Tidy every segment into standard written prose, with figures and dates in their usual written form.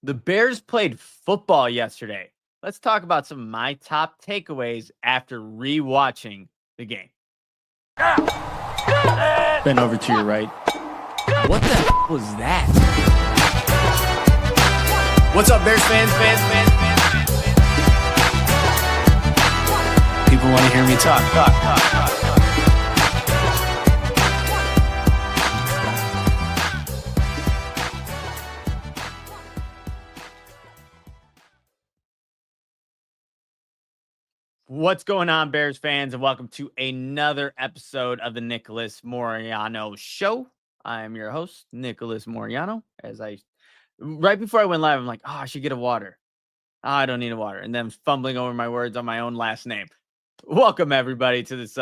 The Bears played football yesterday. Let's talk about some of my top takeaways after rewatching the game. Bend over to your right. What the was that? What's up, Bears fans? People want to hear me talk. What's going on, Bears fans, and welcome to another episode of the Nicholas Moreano Show. I am your host, Nicholas Moreano. Right before I went live, I'm like, I should get a water. I don't need a water. And then fumbling over my words on my own last name. Welcome, everybody, to this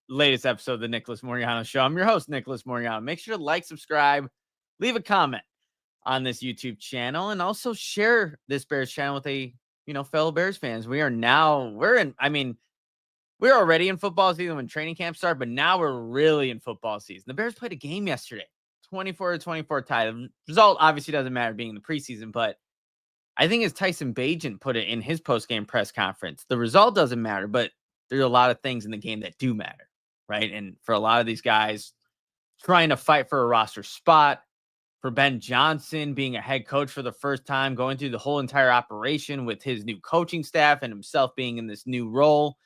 latest episode of the Nicholas Moreano Show. I'm your host, Nicholas Moreano. Make sure to like, subscribe, leave a comment on this YouTube channel, and also share this Bears channel with fellow Bears fans. We're already in football season when training camp started, but now we're really in football season. The Bears played a game yesterday, 24-24 tie. The result obviously doesn't matter being in the preseason, but I think as Tyson Bagent put it in his post-game press conference, the result doesn't matter, but there's a lot of things in the game that do matter, right? And for a lot of these guys trying to fight for a roster spot, for Ben Johnson being a head coach for the first time, going through the whole entire operation with his new coaching staff and himself being in this new role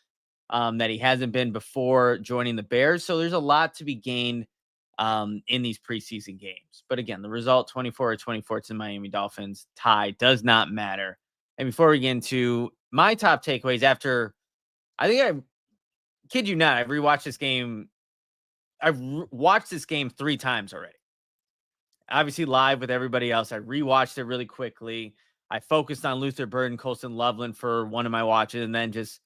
that he hasn't been before joining the Bears. So there's a lot to be gained in these preseason games. But again, the result 24-24 to the Miami Dolphins tie does not matter. And before we get into my top takeaways after, I kid you not, I've rewatched this game. I've watched this game 3 times already. Obviously live with everybody else. I rewatched it really quickly. I focused on Luther Burden, Colston Loveland for one of my watches, and then just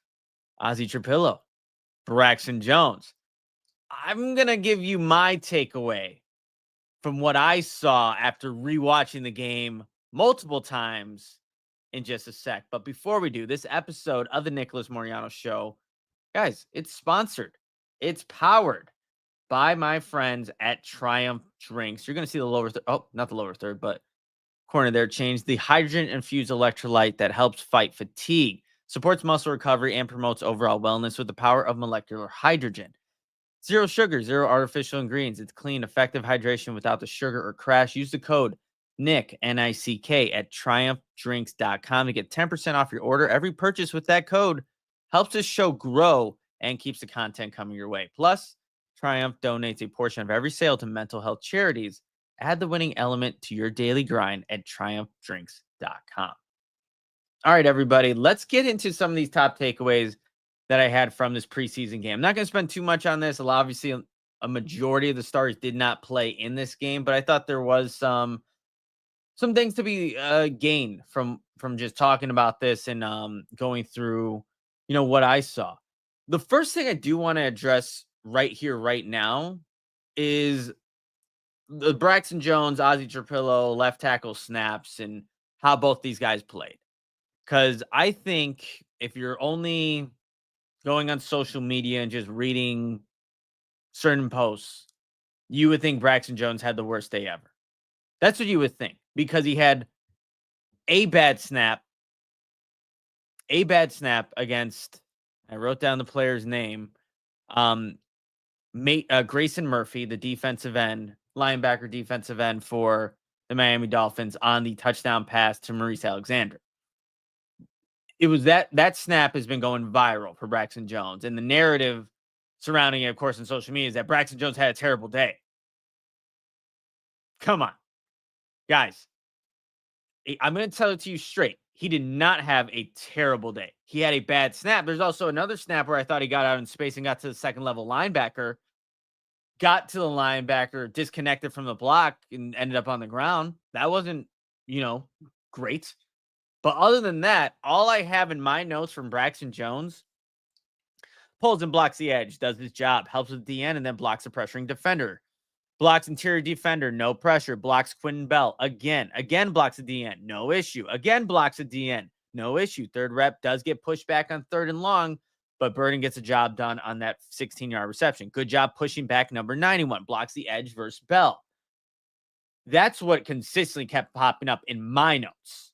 Azie Trapilo, Braxton Jones. I'm going to give you my takeaway from what I saw after rewatching the game multiple times in just a sec. But before we do, this episode of the Nicholas Moreano Show, guys, it's sponsored. It's powered by my friends at Triumph Drinks. You're going to see the lower third. Oh, not the lower third, but corner there changed. The hydrogen-infused electrolyte that helps fight fatigue, supports muscle recovery, and promotes overall wellness with the power of molecular hydrogen. Zero sugar, zero artificial ingredients. It's clean, effective hydration without the sugar or crash. Use the code NICK, N-I-C-K, at triumphdrinks.com to get 10% off your order. Every purchase with that code helps this show grow and keeps the content coming your way. Plus, Triumph donates a portion of every sale to mental health charities. Add the winning element to your daily grind at triumphdrinks.com. All right, everybody, let's get into some of these top takeaways that I had from this preseason game. I'm not going to spend too much on this. Obviously, a majority of the stars did not play in this game, but I thought there was some things to be gained from just talking about this and going through, what I saw. The first thing I do want to address right here, right now, is the Braxton Jones, Ozzy Trapilo left tackle snaps and how both these guys played. Because I think if you're only going on social media and just reading certain posts, you would think Braxton Jones had the worst day ever. That's what you would think, because he had a bad snap against, I wrote down the player's name, Grayson Murphy, the linebacker defensive end for the Miami Dolphins, on the touchdown pass to Maurice Alexander. It was that snap has been going viral for Braxton Jones. And the narrative surrounding it, of course, in social media is that Braxton Jones had a terrible day. Come on, guys. I'm going to tell it to you straight. He did not have a terrible day. He had a bad snap. There's also another snap where I thought he got out in space and got to the second level linebacker, got to the linebacker, disconnected from the block, and ended up on the ground. That wasn't, great. But other than that, all I have in my notes from Braxton Jones: pulls and blocks the edge, does his job, helps with the end, and then blocks a pressuring defender. Blocks interior defender, no pressure. Blocks Quentin Bell. Again blocks the DN, no issue. Again blocks the DN, no issue. Third rep does get pushed back on 3rd and long, but Burden gets a job done on that 16-yard reception. Good job pushing back number 91. Blocks the edge versus Bell. That's what consistently kept popping up in my notes.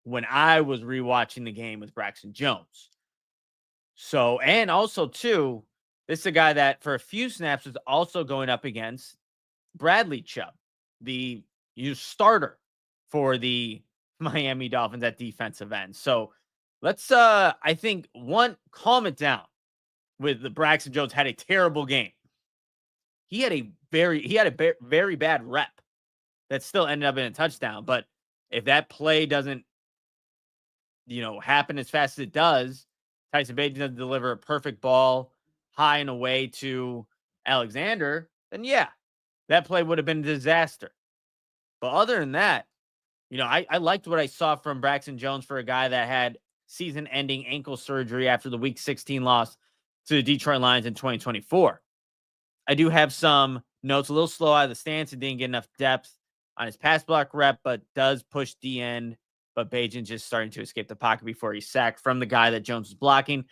when I was rewatching the game with Braxton Jones. So, and also too, this is a guy that for a few snaps was also going up against Bradley Chubb, the starter for the Miami Dolphins at defensive end. So let's I think calm it down with the Braxton Jones had a terrible game. He had a very bad rep that still ended up in a touchdown. But if that play doesn't, happen as fast as it does, Tyson Bagent doesn't deliver a perfect ball high and away to Alexander, then yeah, that play would have been a disaster. But other than that, I liked what I saw from Braxton Jones for a guy that had season-ending ankle surgery after the Week 16 loss to the Detroit Lions in 2024. I do have some notes, a little slow out of the stance and didn't get enough depth on his pass block rep, but does push the end. But Bagent just starting to escape the pocket before he's sacked from the guy that Jones was blocking.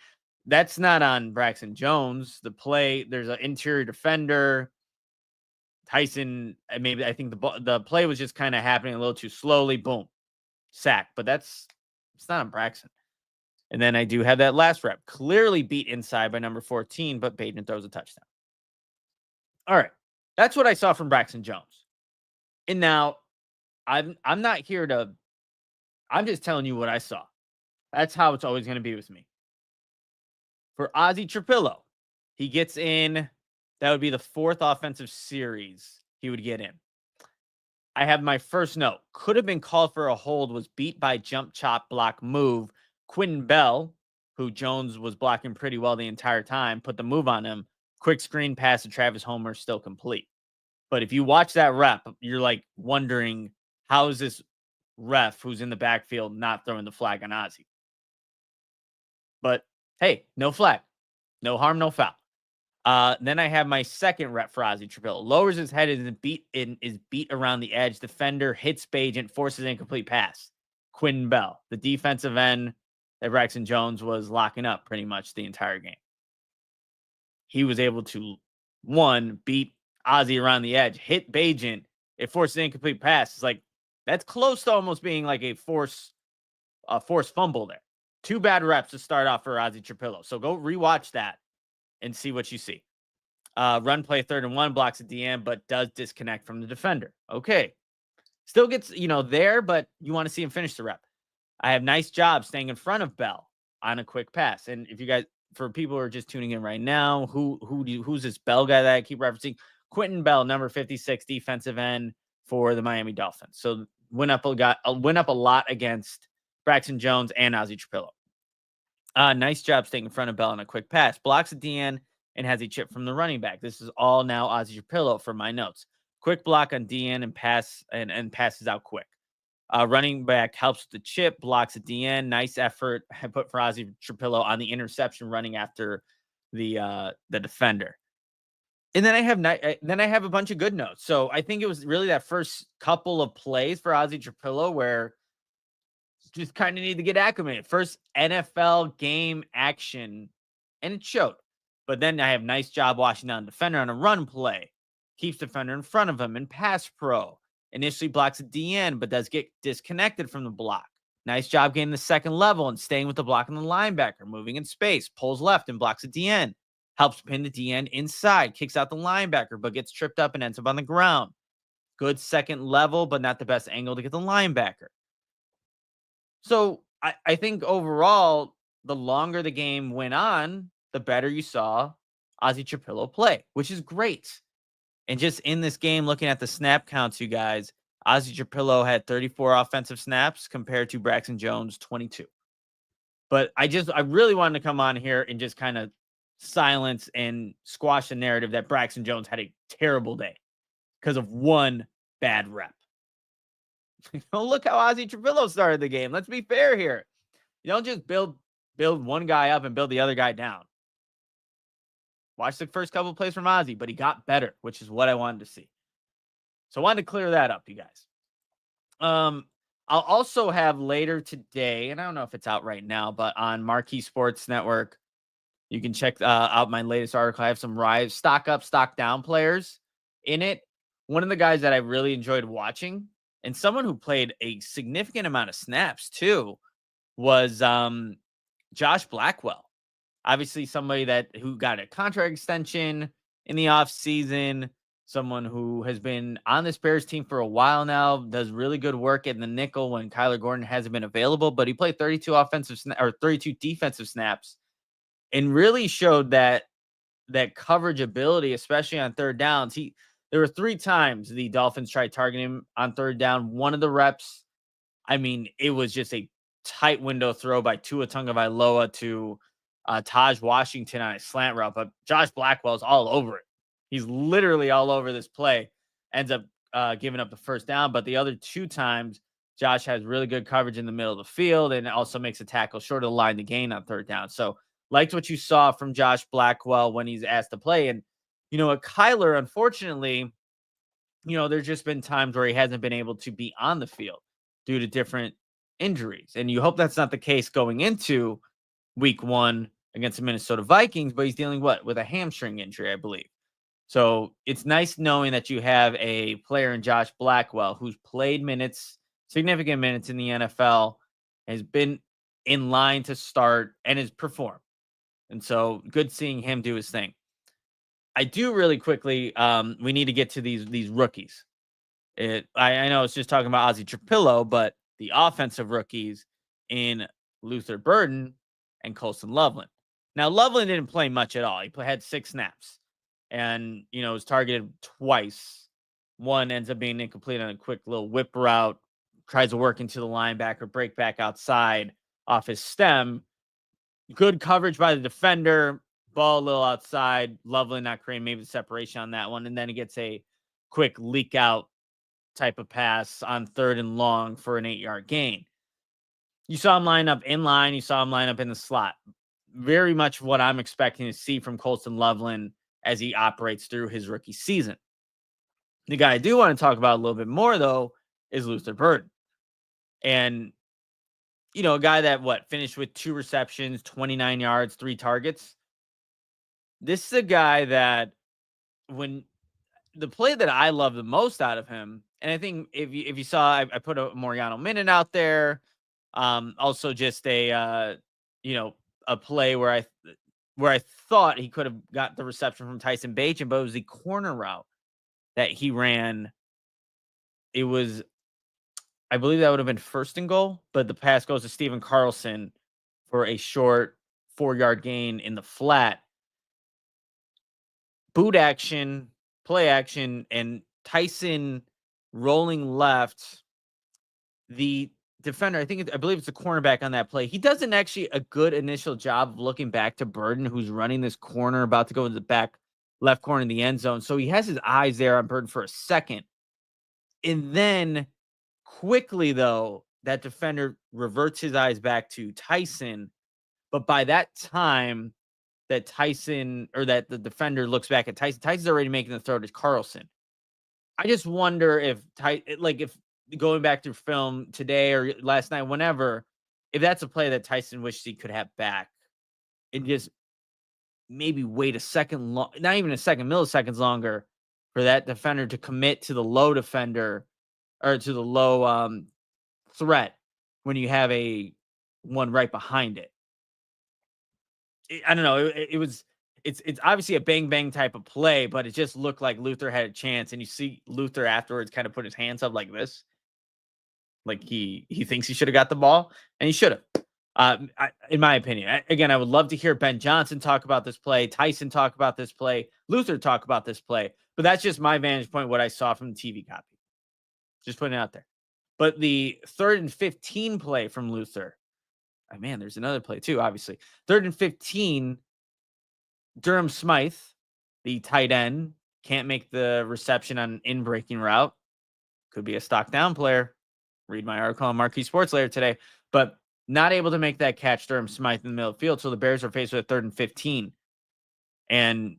That's not on Braxton Jones. The play, there's an interior defender. Tyson, maybe I think the play was just kind of happening a little too slowly. Boom, sack. But it's not on Braxton. And then I do have that last rep, clearly beat inside by number 14, but Bagent throws a touchdown. All right, that's what I saw from Braxton Jones. And now I'm not here to. I'm just telling you what I saw. That's how it's always going to be with me. For Azie Trapilo, he gets in. That would be the 4th offensive series he would get in. I have my first note. Could have been called for a hold, was beat by jump, chop, block, move. Quentin Bell, who Jones was blocking pretty well the entire time, put the move on him. Quick screen pass to Travis Homer, still complete. But if you watch that rep, you're like wondering, how is this ref who's in the backfield not throwing the flag on Azie? But hey, no flag. No harm, no foul. Then I have my second rep for Azie Trapilo. Lowers his head and is beat around the edge. Defender hits Bagent, forces an incomplete pass. Quentin Bell, the defensive end that Braxton Jones was locking up pretty much the entire game. He was able to, beat Azie around the edge, hit Bagent. It forced an incomplete pass. It's like, that's close to almost being like a forced fumble there. 2 bad reps to start off for Azie Trapilo. So go rewatch that and see what you see. Run play 3rd and 1, blocks at the end, but does disconnect from the defender. Okay. Still gets, there, but you want to see him finish the rep. I have nice job staying in front of Bell on a quick pass. And if you guys, for people who are just tuning in right now, who's this Bell guy that I keep referencing? Quentin Bell, number 56, defensive end for the Miami Dolphins. So went up a lot against Braxton Jones and Azie Trapilo. Nice job staying in front of Bell on a quick pass. Blocks at the end and has a chip from the running back. This is all now Azie Trapilo for my notes. Quick block on DN and pass and passes out quick. Running back helps with the chip, blocks at the end. Nice effort I put for Azie Trapilo on the interception running after the defender. And then I have a bunch of good notes. So I think it was really that first couple of plays for Azie Trapilo where just kind of need to get acclimated. First NFL game action, and it showed. But then I have nice job washing down the defender on a run play. Keeps defender in front of him in pass pro. Initially blocks at DN, but does get disconnected from the block. Nice job getting the second level and staying with the block on the linebacker, moving in space, pulls left and blocks at DN. Helps pin the DN inside, kicks out the linebacker, but gets tripped up and ends up on the ground. Good second level, but not the best angle to get the linebacker. So I think overall, the longer the game went on, the better you saw Azie Trapilo play, which is great. And just in this game, looking at the snap counts, you guys, Azie Trapilo had 34 offensive snaps compared to Braxton Jones, 22. But I really wanted to come on here and just kind of silence and squash the narrative that Braxton Jones had a terrible day because of one bad rep. Look how Azie Trapilo started the game. Let's be fair here. You don't just build one guy up and build the other guy down. Watch the first couple of plays from Azie, but he got better, which is what I wanted to see. So I wanted to clear that up, you guys. I'll also have later today, and I don't know if it's out right now, but on Marquee Sports Network, you can check out my latest article. I have some rise, stock up, stock down players in it. One of the guys that I really enjoyed watching And someone who played a significant amount of snaps too was Josh Blackwell. Obviously, somebody who got a contract extension in the offseason, someone who has been on this Bears team for a while now, does really good work in the nickel when Kyler Gordon hasn't been available, but he played 32 32 defensive snaps and really showed that coverage ability, especially on third downs. There were 3 times the Dolphins tried targeting him on third down. One of the reps, I mean, it was just a tight window throw by Tua Tagovailoa to Taj Washington on a slant route, but Josh Blackwell's all over it. He's literally all over this play. Ends up giving up the first down, but the other 2 times, Josh has really good coverage in the middle of the field and also makes a tackle short of the line to gain on third down. So liked what you saw from Josh Blackwell when he's asked to play. And, at Kyler, unfortunately, there's just been times where he hasn't been able to be on the field due to different injuries. And you hope that's not the case going into week 1 against the Minnesota Vikings, but he's dealing with a hamstring injury, I believe. So it's nice knowing that you have a player in Josh Blackwell who's played significant minutes in the NFL, has been in line to start and has performed. And so good seeing him do his thing. I do really quickly, we need to get to these rookies. I know it's just talking about Azie Trapilo, but the offensive rookies in Luther Burden and Colston Loveland. Now, Loveland didn't play much at all. He had 6 snaps and, was targeted twice. One ends up being incomplete on a quick little whip route, tries to work into the linebacker, break back outside off his stem. Good coverage by the defender. Ball a little outside. Loveland not creating maybe the separation on that one. And then he gets a quick leak out type of pass on 3rd and long for an 8-yard gain. You saw him line up in line. You saw him line up in the slot. Very much what I'm expecting to see from Colston Loveland as he operates through his rookie season. The guy I do want to talk about a little bit more, though, is Luther Burden. And, a guy that, finished with 2 receptions, 29 yards, 3 targets. This is a guy that when the play that I love the most out of him, and I think if you saw, I put a Moreano minute out there. Also just a play where I thought he could have got the reception from Tyson Bagent, but it was the corner route that he ran. It was, I believe that would have been 1st and goal, but the pass goes to Steven Carlson for a short 4-yard gain in the flat. Boot action, play action, and Tyson rolling left. The defender, I believe it's a cornerback on that play. He doesn't actually a good initial job of looking back to Burden, who's running this corner, about to go to the back left corner in the end zone. So he has his eyes there on Burden for a second. And then quickly, though, that defender reverts his eyes back to Tyson. But by that time, that the defender looks back at Tyson. Tyson's already making the throw to Carlson. I just wonder if going back through film today or last night, whenever, if that's a play that Tyson wishes he could have back and just maybe wait a second, not even a second, milliseconds longer for that defender to commit to the low defender or to the low threat when you have a one right behind it. I don't know. It's obviously a bang bang type of play, but it just looked like Luther had a chance. And you see Luther afterwards kind of put his hands up like this, like he thinks he should have got the ball, and he should have. In my opinion, again, I would love to hear Ben Johnson talk about this play, Tyson talk about this play, Luther talk about this play. But that's just my vantage point, what I saw from the TV copy. Just putting it out there. But the 3rd and 15 play from Luther. Oh, man, there's another play too, obviously. 3rd and 15, Durham Smythe, the tight end, can't make the reception on an in-breaking route. Could be a stock down player. Read my article on Marquee Sports later today. But not able to make that catch, Durham Smythe, in the middle of the field. So the Bears are faced with a 3rd and 15. And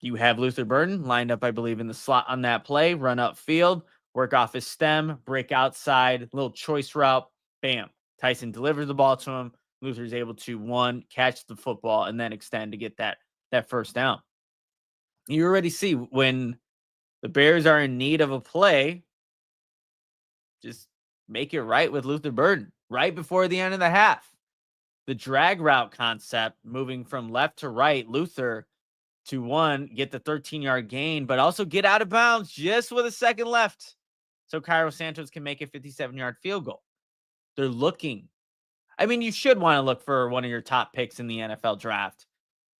you have Luther Burden lined up, I believe, in the slot on that play, run upfield, work off his stem, break outside, little choice route, bam. Tyson delivers the ball to him. Luther's able to, catch the football and then extend to get that first down. You already see when the Bears are in need of a play, just make it right with Luther Burden right before the end of the half. The drag route concept, moving from left to right, Luther to one, get the 13-yard gain, but also get out of bounds just with a second left. So Cairo Santos can make a 57-yard field goal. They're looking. I mean, you should want to look for one of your top picks in the NFL draft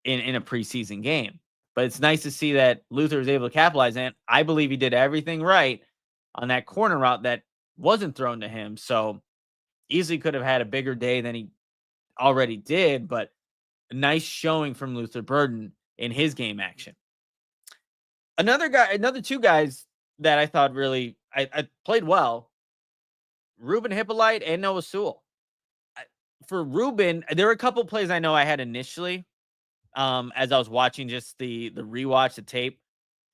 in a preseason game. But it's nice to see that Luther was able to capitalize on it. I believe he did everything right on that corner route that wasn't thrown to him. So easily could have had a bigger day than he already did, but a nice showing from Luther Burden in his game action. Another two guys that I thought really I played well, Ruben Hippolyte and Noah Sewell. For Ruben, there were a couple plays I know I had initially as I was watching just the rewatch, the tape.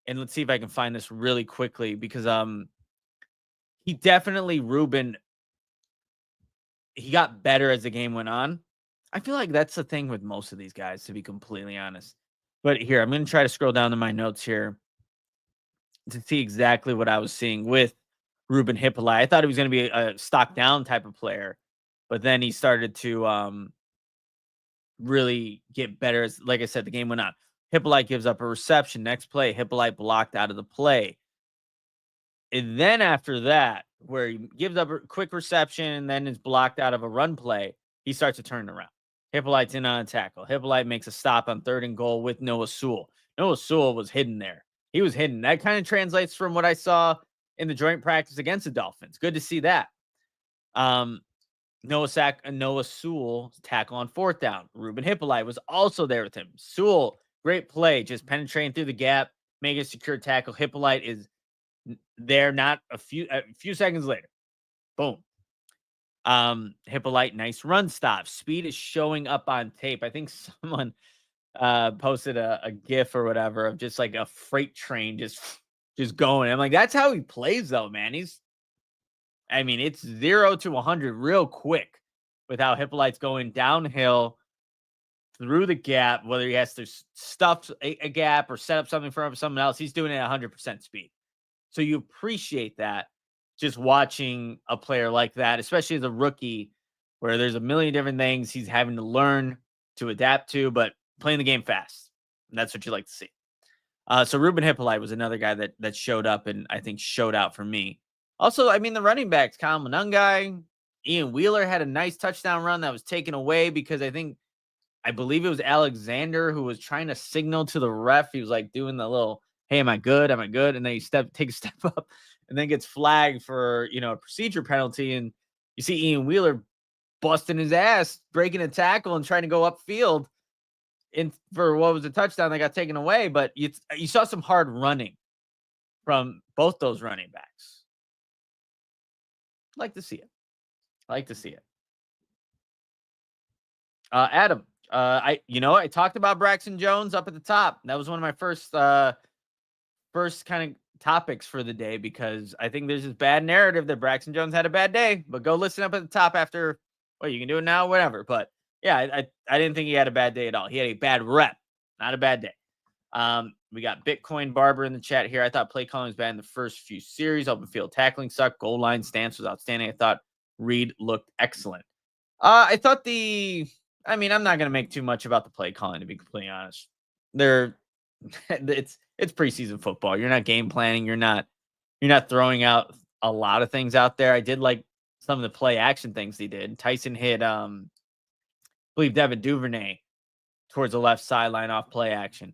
And let's see if I can find this really quickly because he definitely, Ruben, he got better as the game went on. I feel like that's the thing with most of these guys, to be completely honest. But here, I'm going to try to scroll down to my notes here to see exactly what I was seeing with Ruben Hippolyte. I thought he was going to be a stock down type of player, but then he started to really get better as, like I said, the game went on. Hippolyte gives up a reception. Next play, Hippolyte blocked out of the play. And then after that, where he gives up a quick reception and then is blocked out of a run play, he starts to turn around. Hippolyte's in on a tackle. Hippolyte makes a stop on 3rd and goal with Noah Sewell. Noah Sewell was hidden there. He was hidden. That kind of translates from what I saw in the joint practice against the Dolphins. Good to see that. Noah Sewell tackle on 4th down. Ruben Hippolyte was also there with him. Sewell, great play, just penetrating through the gap, making a secure tackle. Hippolyte is there not a few seconds later. Boom. Hippolyte, nice run stop. Speed is showing up on tape. I think someone posted a GIF or whatever of just like a freight train just going. I'm like, that's how he plays though, man. It's 0 to 100 real quick with how Hippolyte's going downhill through the gap, whether he has to stuff a gap or set up something for someone else. He's doing it at 100% speed. So you appreciate that just watching a player like that, especially as a rookie, where there's a million different things he's having to learn to adapt to, but playing the game fast. And that's what you like to see. So Ruben Hippolyte was another guy that showed up and I think showed out for me. Also, the running backs, Kyle Monungai, Ian Wheeler had a nice touchdown run that was taken away because I believe it was Alexander who was trying to signal to the ref. He was like doing the little, hey, am I good? Am I good? And then he take a step up and then gets flagged for, a procedure penalty. And you see Ian Wheeler busting his ass, breaking a tackle and trying to go upfield for what was a touchdown that got taken away. But you saw some hard running from both those running backs. Like to see it. Adam, I talked about Braxton Jones up at the top. That was one of my first kind of topics for the day because I think there's this bad narrative that Braxton Jones had a bad day. But go listen up at the top after. Well, you can do it now, whatever. But yeah, I didn't think he had a bad day at all. He had a bad rep, not a bad day. We got Bitcoin Barber in the chat here. I thought play calling was bad in the first few series. Open field tackling sucked. Goal line stance was outstanding. I thought Reed looked excellent. I thought I'm not going to make too much about the play calling, to be completely honest. It's preseason football. You're not game planning. You're not throwing out a lot of things out there. I did like some of the play action things he did. Tyson hit, I believe Devin Duvernay towards the left sideline off play action.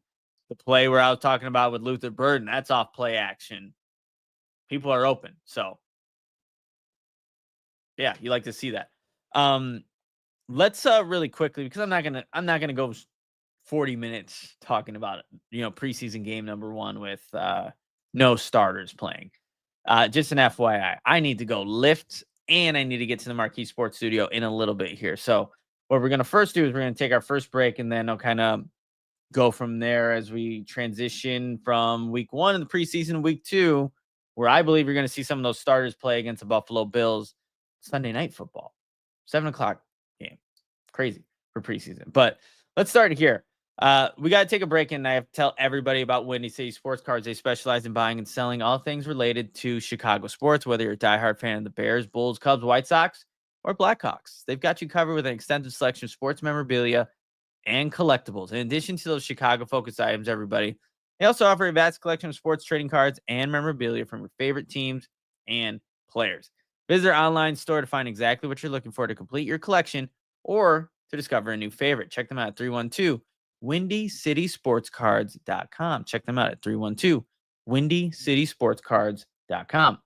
The play where I was talking about with Luther Burden, that's off play action. People are open. So yeah, you like to see that. Let's really quickly, because I'm not gonna go 40 minutes talking about preseason game number 1 with no starters playing. Just an FYI, I need to go lift and I need to get to the Marquee Sports Studio in a little bit here. So what we're gonna first do is we're gonna take our first break and then I'll kind of go from there as we transition from week 1 in the preseason to week 2, where I believe you're going to see some of those starters play against the Buffalo Bills. Sunday night football, 7:00 game. Crazy for preseason. But let's start here. We got to take a break, and I have to tell everybody about Windy City Sports Cards. They specialize in buying and selling all things related to Chicago sports, whether you're a diehard fan of the Bears, Bulls, Cubs, White Sox, or Blackhawks. They've got you covered with an extensive selection of sports memorabilia and collectibles. In addition to those Chicago-focused items, everybody, they also offer a vast collection of sports trading cards and memorabilia from your favorite teams and players. Visit their online store to find exactly what you're looking for to complete your collection or to discover a new favorite. Check them out at 312-WindyCitySportsCards.com. Check them out at 312-WindyCitySportsCards.com.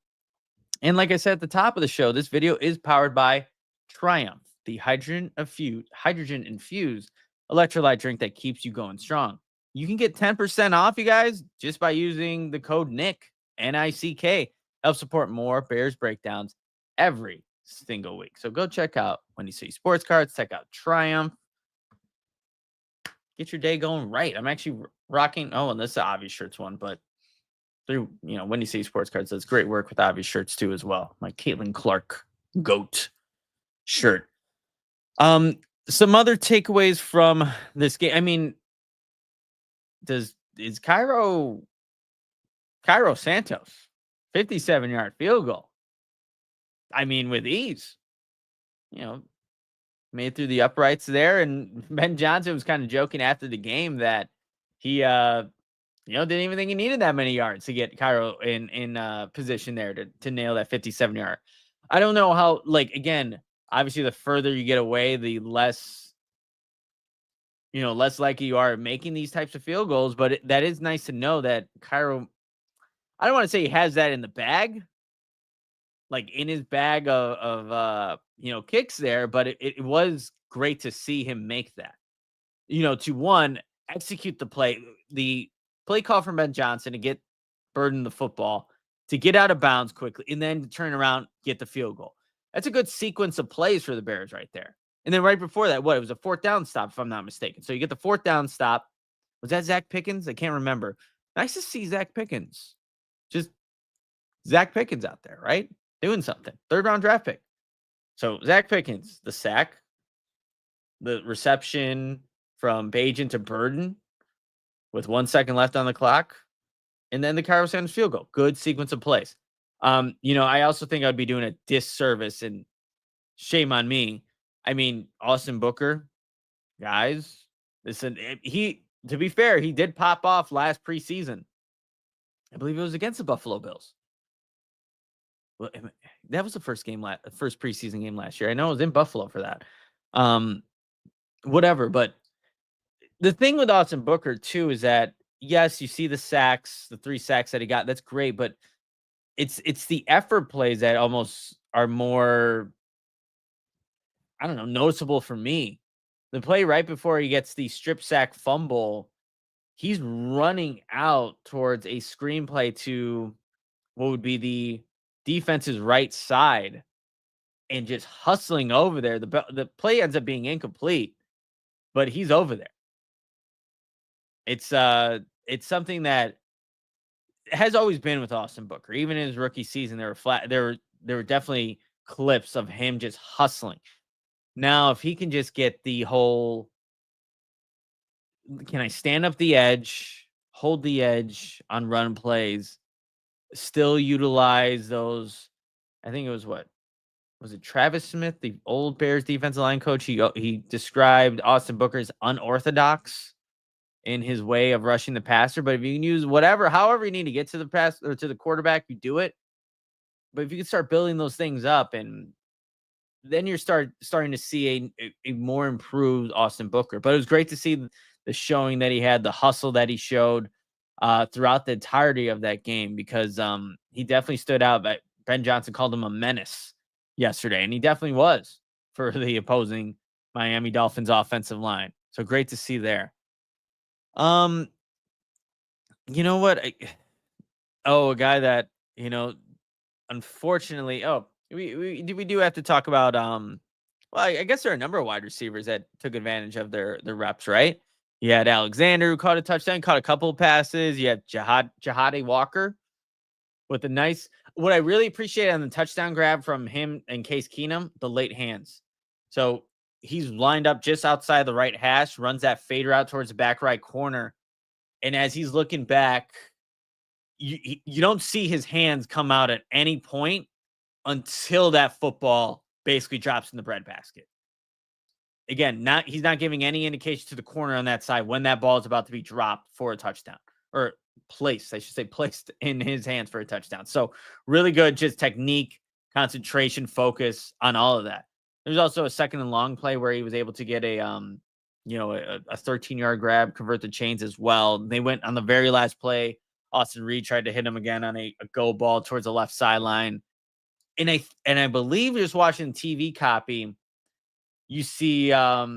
And like I said at the top of the show, this video is powered by Triumph, the hydrogen-infused electrolyte drink that keeps you going strong. You can get 10% off, you guys, just by using the code NICK, N-I-C-K. Help support more Bears breakdowns every single week. So go check out Windy City Sports Cards. Check out Triumph. Get your day going right. I'm actually rocking. Oh, and this is the Obvious Shirts one, but through Windy City Sports Cards does great work with Obvious Shirts too as well. My Caitlin Clark GOAT shirt. Some other takeaways from this game. I mean, is Cairo Santos 57-yard field goal? I mean, with ease. Made through the uprights there, and Ben Johnson was kind of joking after the game that he didn't even think he needed that many yards to get Cairo in position there to nail that 57-yard. I don't know how, again, obviously the further you get away, the less likely you are making these types of field goals, but that is nice to know that Cairo, I don't want to say he has that in the bag, in his bag of kicks there, but it was great to see him make that, to execute the play call from Ben Johnson to get Burden the football, to get out of bounds quickly, and then to turn around, get the field goal. That's a good sequence of plays for the Bears right there. And then right before that, it was a 4th down stop, if I'm not mistaken. So you get the 4th down stop. Was that Zach Pickens? I can't remember. Nice to see Zach Pickens. Just Zach Pickens out there, right? Doing something. 3rd round draft pick. So Zach Pickens, the sack, the reception from Bajan to Burden with 1 second left on the clock, and then the Cairo Santos field goal. Good sequence of plays. I also think I'd be doing a disservice, and shame on me. I mean, Austin Booker, guys, listen, to be fair, he did pop off last preseason. I believe it was against the Buffalo Bills. Well, that was the first preseason game last year. I know I was in Buffalo for that. Whatever, but the thing with Austin Booker too is that, yes, you see the sacks, the 3 sacks that he got. That's great, but it's the effort plays that almost are more, I don't know, noticeable for me. The play right before he gets the strip sack fumble, he's running out towards a screenplay to what would be the defense's right side and just hustling over there. The play ends up being incomplete, but he's over there. It's something that has always been with Austin Booker. Even in his rookie season, there were definitely clips of him just hustling. Now, if he can just get the whole, can I stand up the edge, hold the edge on run plays, still utilize those, I think it was was it Travis Smith, the old Bears defensive line coach? He described Austin Booker as unorthodox in his way of rushing the passer. But if you can use however you need to get to the pass or to the quarterback, you do it. But if you can start building those things up, and then you're starting to see a more improved Austin Booker. But it was great to see the showing that he had, the hustle that he showed throughout the entirety of that game, because he definitely stood out. But Ben Johnson called him a menace yesterday, and he definitely was for the opposing Miami Dolphins offensive line. So great to see there. You know what? A guy that, unfortunately, we do have to talk about, well, I guess there are a number of wide receivers that took advantage of their reps, right? You had Alexander, who caught a touchdown, caught a couple of passes. You had Jahadi Walker with a nice, what I really appreciate on the touchdown grab from him and Case Keenum, the late hands. So he's lined up just outside the right hash, runs that fader out towards the back right corner. And as he's looking back, you don't see his hands come out at any point until that football basically drops in the breadbasket. Again, he's not giving any indication to the corner on that side when that ball is about to be dropped for a touchdown, or placed, I should say, placed in his hands for a touchdown. So really good, just technique, concentration, focus on all of that. There's also a second and long play where he was able to get a 13-yard grab, convert the chains as well. They went on the very last play. Austin Reed tried to hit him again on a go ball towards the left sideline. And I believe just watching TV copy, you see why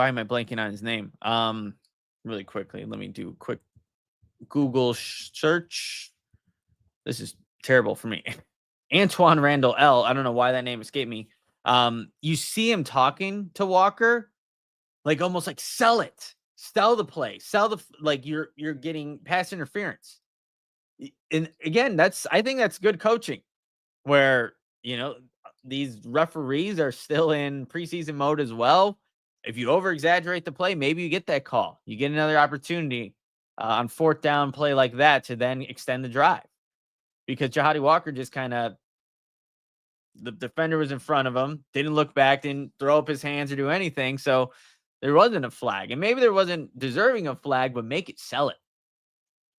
am I blanking on his name? Really quickly, let me do a quick Google search. This is terrible for me. Antoine Randall L. I don't know why that name escaped me. You see him talking to Walker, like almost like sell the play, you're getting pass interference. And again, I think that's good coaching, where these referees are still in preseason mode as well. If you over exaggerate the play, maybe you get that call. You get another opportunity on fourth down play like that to then extend the drive, because Jahadi Walker just the defender was in front of him, didn't look back, didn't throw up his hands or do anything. So there wasn't a flag, and maybe there wasn't deserving of flag, but make it sell it.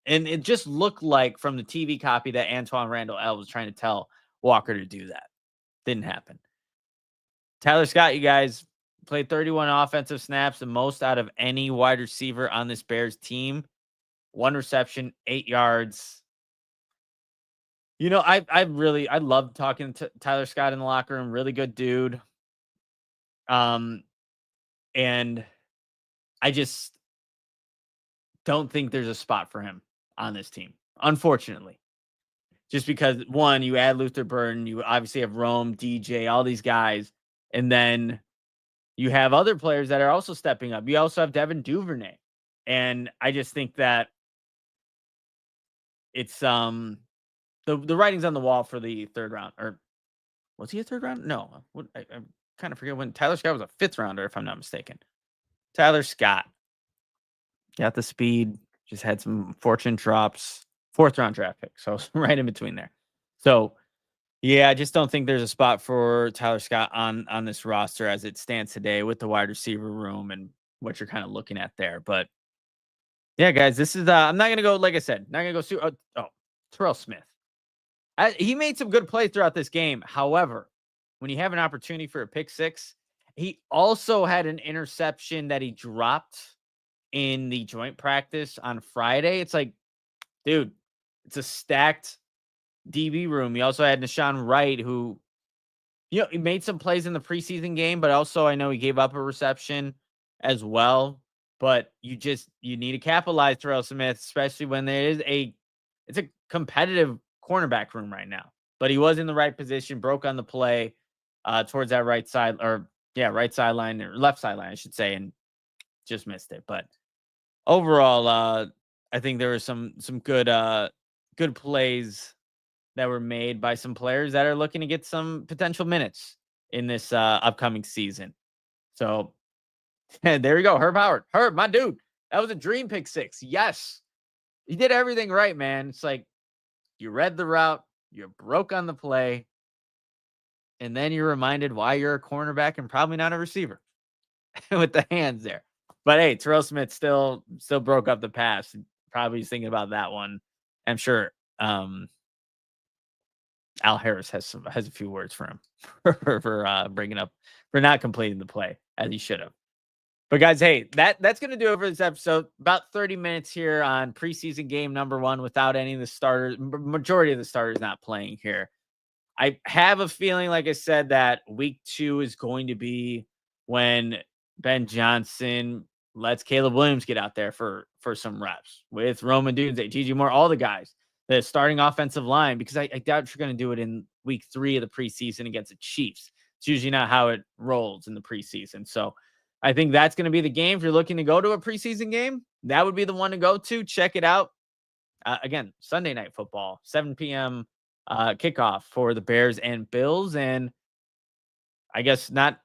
And it just looked like from the TV copy that Antoine Randall L was trying to tell Walker to do that. Didn't happen. Tyler Scott, you guys, played 31 offensive snaps, the most out of any wide receiver on this Bears team. 1 reception, 8 yards. I love talking to Tyler Scott in the locker room. Really good dude. And I just don't think there's a spot for him on this team, unfortunately. Just because, one, you add Luther Burden, you obviously have Rome, DJ, all these guys, and then you have other players that are also stepping up. You also have Devin Duvernay, and I just think that it's the writing's on the wall for the third round. Or was he a third round? No, I kind of forget when Tyler Scott was a fifth rounder, if I'm not mistaken. Tyler Scott got the speed, just had some fortunate drops. 4th round draft pick, so right in between there. So, yeah, I just don't think there's a spot for Tyler Scott on this roster as it stands today with the wide receiver room and what you're kind of looking at there. But yeah, guys, this is I'm not gonna go, like I said, not gonna go Terrell Smith. He made some good plays throughout this game. However, when you have an opportunity for a pick six, he also had an interception that he dropped in the joint practice on Friday. It's like, dude, it's a stacked DB room. He also had Nashawn Wright, who, he made some plays in the preseason game, but also I know he gave up a reception as well. But you need to capitalize, Terrell Smith, especially when it's a competitive cornerback room right now. But he was in the right position, broke on the play towards that right side, right sideline, or left sideline, I should say, and just missed it. But overall, I think there were some good plays that were made by some players that are looking to get some potential minutes in this upcoming season. So there you go. Herb Howard. Herb, my dude. That was a dream pick six. Yes. You did everything right, man. It's like you read the route, you broke on the play, and then you're reminded why you're a cornerback and probably not a receiver with the hands there. But hey, Terrell Smith still broke up the pass. Probably thinking about that one. I'm sure Al Harris has a few words for him for not completing the play as he should have. But guys, hey, that's going to do it for this episode. About 30 minutes here on preseason game number 1 without any of the starters, majority of the starters not playing here. I have a feeling, like I said, that week 2 is going to be when Ben Johnson lets Caleb Williams get out there for some reps with Roman Dunze, GG Moore, all the guys, the starting offensive line, because I doubt you're going to do it in week 3 of the preseason against the Chiefs. It's usually not how it rolls in the preseason. So I think that's going to be the game. If you're looking to go to a preseason game, that would be the one to go to. Check it out. Again, Sunday Night Football, 7 p.m. Kickoff for the Bears and Bills. And I guess not.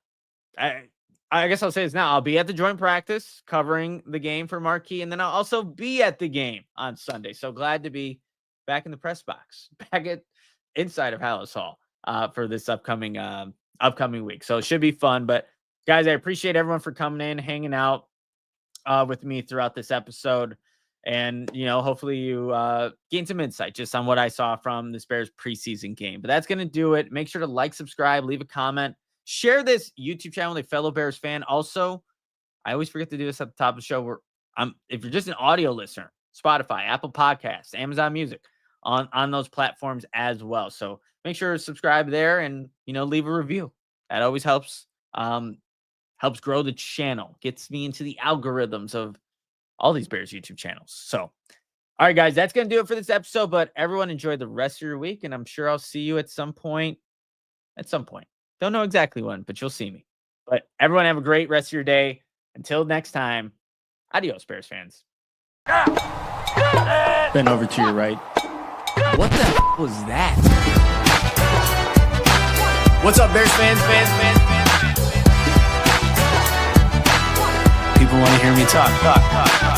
I guess I'll say this now. I'll be at the joint practice covering the game for Marquee, and then I'll also be at the game on Sunday. So glad to be back in the press box, back inside of Hallis Hall for this upcoming week. So it should be fun. But guys, I appreciate everyone for coming in, hanging out with me throughout this episode. And, hopefully you gain some insight just on what I saw from this Bears preseason game. But that's going to do it. Make sure to like, subscribe, leave a comment. Share this YouTube channel with a fellow Bears fan. Also, I always forget to do this at the top of the show. If you're just an audio listener, Spotify, Apple Podcasts, Amazon Music, on those platforms as well. So make sure to subscribe there and, leave a review. That always helps. Helps grow the channel, gets me into the algorithms of all these Bears YouTube channels. So, all right, guys, that's going to do it for this episode. But everyone enjoy the rest of your week, and I'm sure I'll see you at some point. Don't know exactly when, but you'll see me. But everyone have a great rest of your day. Until next time, adios, Bears fans. Bend over to your right. What the was that? What's up, Bears fans? People want to hear me talk.